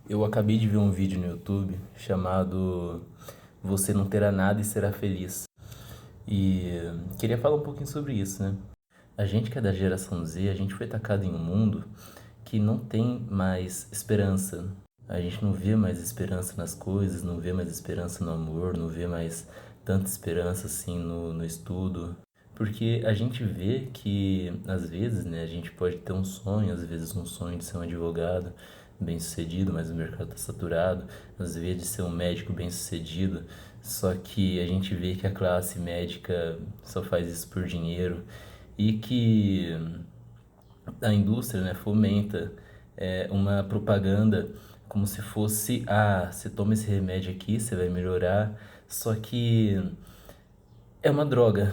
Eu acabei de ver um vídeo no YouTube chamado Você Não Terá Nada e Será Feliz. E queria falar um pouquinho sobre isso, né? A gente que é da geração Z, a gente foi tacado em um mundo que não tem mais esperança. A gente não vê mais esperança nas coisas, não vê mais esperança no amor, não vê mais tanta esperança assim no estudo. Porque a gente vê que, às vezes, né, a gente pode ter um sonho, às vezes um sonho de ser um advogado bem-sucedido, mas o mercado está saturado, às vezes de ser um médico bem-sucedido, só que a gente vê que a classe médica só faz isso por dinheiro e que a indústria, né, fomenta uma propaganda como se fosse, você toma esse remédio aqui, você vai melhorar, só que é uma droga.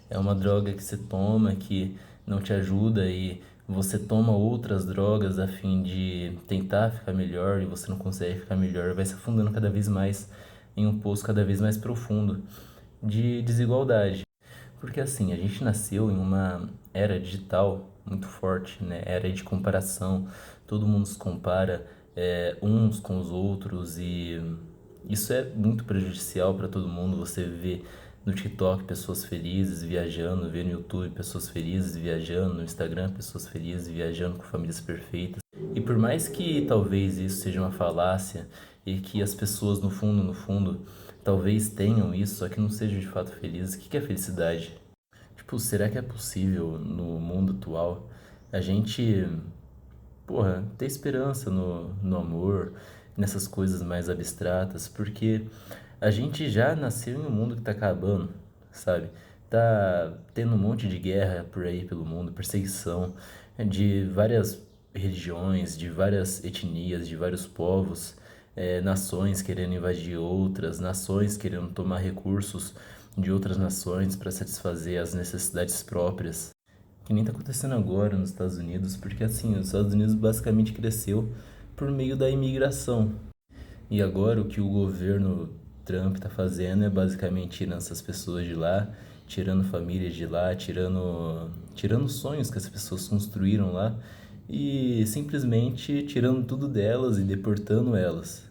É uma droga que você toma que não te ajuda e você toma outras drogas a fim de tentar ficar melhor e você não consegue ficar melhor, vai se afundando cada vez mais em um poço cada vez mais profundo de desigualdade. Porque assim, a gente nasceu em uma era digital muito forte, né? Era de comparação, todo mundo se compara uns com os outros e isso é muito prejudicial para todo mundo. Você vê no TikTok pessoas felizes viajando, vê no YouTube pessoas felizes viajando, no Instagram pessoas felizes viajando com famílias perfeitas. E por mais que talvez isso seja uma falácia e que as pessoas no fundo, talvez tenham isso, só que não sejam de fato felizes, o que é felicidade? Tipo, será que é possível no mundo atual a gente, porra, ter esperança no amor, nessas coisas mais abstratas? Porque a gente já nasceu em um mundo que tá acabando, sabe? Tá tendo um monte de guerra por aí pelo mundo, perseguição de várias religiões, de várias etnias, de vários povos, nações querendo invadir outras, nações querendo tomar recursos de outras nações para satisfazer as necessidades próprias. Que nem tá acontecendo agora nos Estados Unidos, porque assim, os Estados Unidos basicamente cresceu por meio da imigração. E agora o que o governo Trump está fazendo é basicamente tirando essas pessoas de lá, tirando famílias de lá, tirando sonhos que as pessoas construíram lá e simplesmente tirando tudo delas e deportando elas.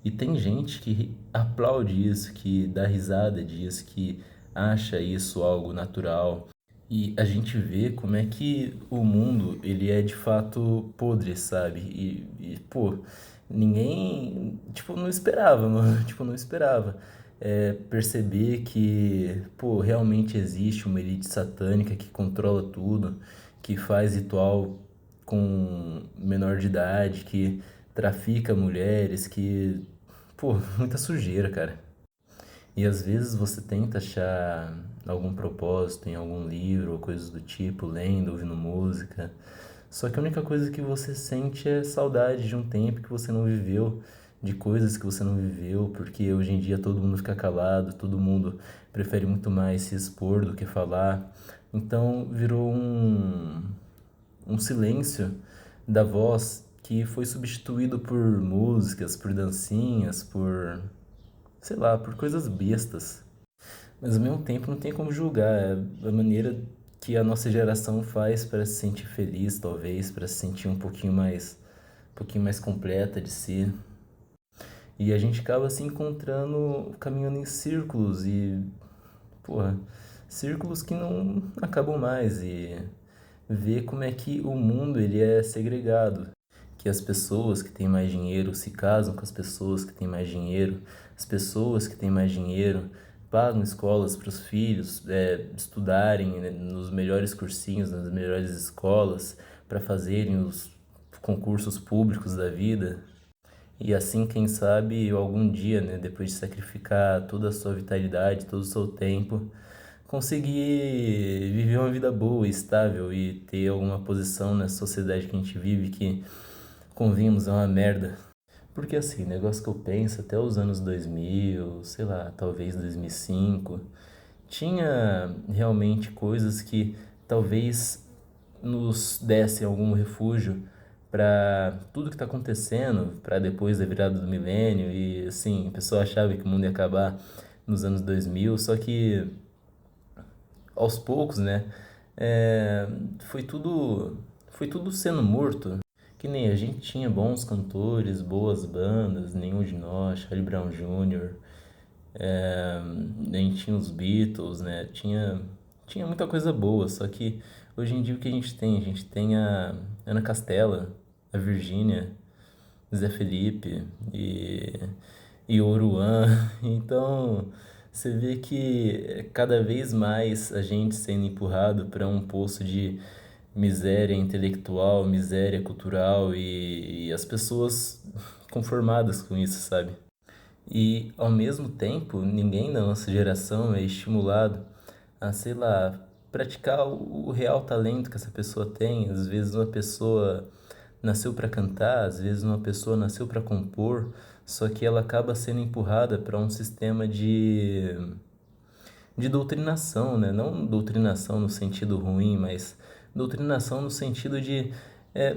E tem gente que aplaude isso, que dá risada disso, que acha isso algo natural. E a gente vê como é que o mundo, ele é de fato podre, sabe? Pô, ninguém, tipo, não esperava, mano. Tipo, não esperava. Perceber que, pô, realmente existe uma elite satânica que controla tudo, que faz ritual com menor de idade, que trafica mulheres, que, pô, muita sujeira, cara. E às vezes você tenta achar algum propósito em algum livro ou coisas do tipo, lendo, ouvindo música. Só que a única coisa que você sente é saudade de um tempo que você não viveu, de coisas que você não viveu, porque hoje em dia todo mundo fica calado, todo mundo prefere muito mais se expor do que falar. Então virou um silêncio da voz que foi substituído por músicas, por dancinhas, por, sei lá, por coisas bestas. Mas ao mesmo tempo não tem como julgar a maneira que a nossa geração faz para se sentir feliz, talvez, para se sentir um pouquinho mais completa de si. E a gente acaba se encontrando, caminhando em círculos e, porra, círculos que não acabam mais e ver como é que o mundo ele é segregado, que as pessoas que têm mais dinheiro se casam com as pessoas que têm mais dinheiro, as pessoas que têm mais dinheiro pagam escolas para os filhos estudarem, né, nos melhores cursinhos, nas melhores escolas, para fazerem os concursos públicos da vida. E assim, quem sabe, algum dia, né, depois de sacrificar toda a sua vitalidade, todo o seu tempo, conseguir viver uma vida boa, estável e ter alguma posição na sociedade que a gente vive que, convenhamos, é uma merda. Porque assim, negócio que eu penso, até os anos 2000, sei lá, talvez 2005, tinha realmente coisas que talvez nos dessem algum refúgio para tudo que está acontecendo, para depois da virada do milênio e assim, a pessoa achava que o mundo ia acabar nos anos 2000, só que aos poucos, né, é, foi tudo sendo morto. Que nem a gente tinha bons cantores, boas bandas, Nenhum de Nós, Charlie Brown Jr., é, a gente tinha os Beatles, né? Tinha muita coisa boa, só que hoje em dia o que a gente tem? A gente tem a Ana Castela, a Virgínia, Zé Felipe e Oruan. Então você vê que cada vez mais a gente sendo empurrado para um poço de miséria intelectual, miséria cultural e as pessoas conformadas com isso, sabe? E ao mesmo tempo, ninguém da nossa geração é estimulado a, sei lá, praticar o real talento que essa pessoa tem. Às vezes uma pessoa nasceu para cantar, às vezes uma pessoa nasceu para compor, só que ela acaba sendo empurrada para um sistema de doutrinação, né? Não doutrinação no sentido ruim, mas doutrinação no sentido de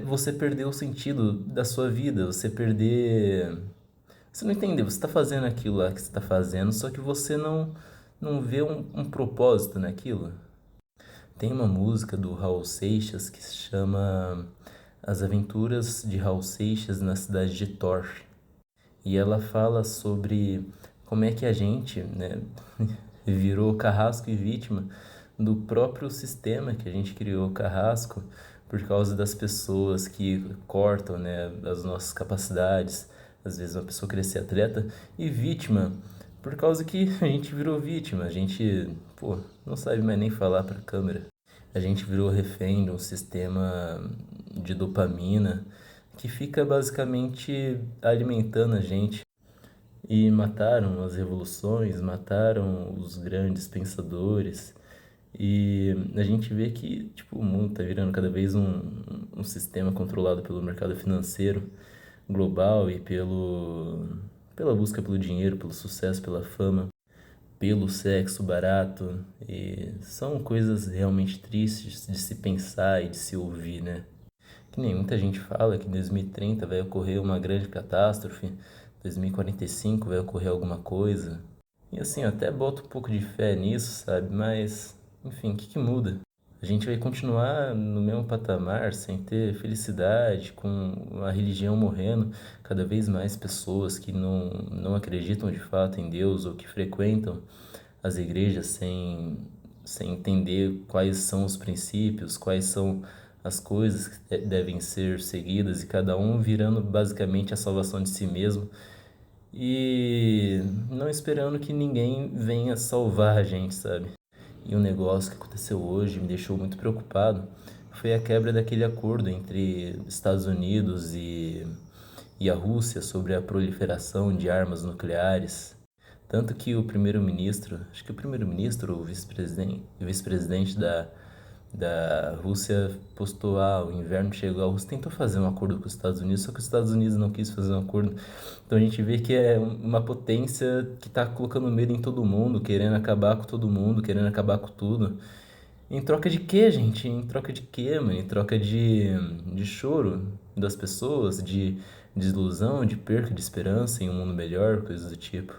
você perder o sentido da sua vida, você perder. Você não entendeu, você está fazendo aquilo lá que você está fazendo, só que você não vê um propósito naquilo. Tem uma música do Raul Seixas que se chama As Aventuras de Raul Seixas na Cidade de Thor. E ela fala sobre como é que a gente, né, virou carrasco e vítima do próprio sistema que a gente criou, carrasco, por causa das pessoas que cortam, né, as nossas capacidades. Às vezes uma pessoa querer ser atleta, e vítima, por causa que a gente virou vítima, a gente, pô, não sabe mais nem falar para a câmera. A gente virou refém de um sistema de dopamina que fica basicamente alimentando a gente. E mataram as revoluções, mataram os grandes pensadores. E a gente vê que tipo, o mundo está virando cada vez um sistema controlado pelo mercado financeiro global e pela busca pelo dinheiro, pelo sucesso, pela fama, pelo sexo barato. E são coisas realmente tristes de se pensar e de se ouvir, né? Que nem muita gente fala que em 2030 vai ocorrer uma grande catástrofe, 2045 vai ocorrer alguma coisa. E assim, eu até boto um pouco de fé nisso, sabe? Mas, enfim, o que muda? A gente vai continuar no mesmo patamar, sem ter felicidade, com a religião morrendo, cada vez mais pessoas que não acreditam de fato em Deus ou que frequentam as igrejas sem entender quais são os princípios, quais são as coisas que devem ser seguidas, e cada um virando basicamente a salvação de si mesmo e não esperando que ninguém venha salvar a gente, sabe? E um negócio que aconteceu hoje me deixou muito preocupado foi a quebra daquele acordo entre Estados Unidos e a Rússia sobre a proliferação de armas nucleares. Tanto que o primeiro-ministro, acho que o primeiro-ministro ou vice-presidente da Rússia postou: o inverno chegou, a Rússia tentou fazer um acordo com os Estados Unidos, só que os Estados Unidos não quis fazer um acordo. Então a gente vê que é uma potência que está colocando medo em todo mundo, querendo acabar com todo mundo, querendo acabar com tudo. Em troca de quê, gente? Em troca de quê, mano? Em troca de choro das pessoas, de desilusão, de perca de esperança em um mundo melhor, coisas do tipo.